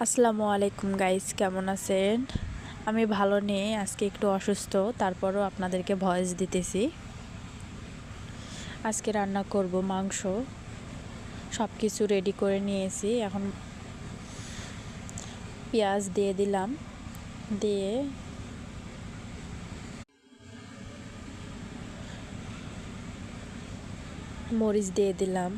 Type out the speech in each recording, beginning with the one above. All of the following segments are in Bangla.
আসসালামু আলাইকুম গাইস, কেমন আছেন? আমি ভালো নেই, আজকে একটু অসুস্থ, তারপরও আপনাদেরকে ভয়েস দিতেছি। আজকে রান্না করব মাংস। সব কিছু রেডি করে নিয়েছি। এখন পেঁয়াজ দিয়ে দিলাম, দিয়ে মরিচ দিয়ে দিলাম,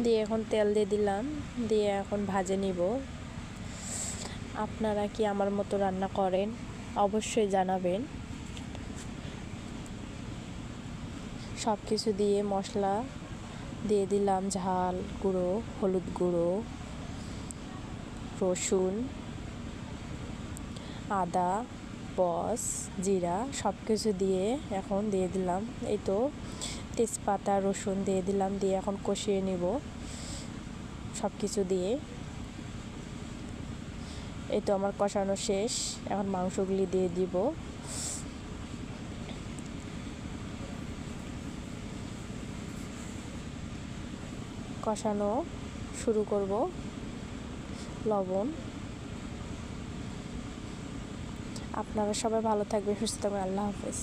দিয়ে এখন তেল দিয়ে দিলাম, দিয়ে এখন ভাজে নিব। আপনারা কি আমার মতো রান্না করেন? অবশ্যই জানাবেন। সব কিছু দিয়ে মশলা দিয়ে দিলাম, ঝাল গুঁড়ো, হলুদ গুঁড়ো, রসুন, আদা, বস, জিরা সব কিছু দিয়ে এখন দিয়ে দিলাম। এই তো তেজপাতা, রসুন দিয়ে দিলাম, দিয়ে এখন কষিয়ে নিব সব কিছু দিয়ে। এই তো আমার কষানো শেষ, এখন মাংসগুলি দিয়ে দিব। কষানো শুরু করব। লবণ। আপনারা সবাই ভালো থাকবেন, সুস্থ থাকবেন। আল্লাহ হাফেজ।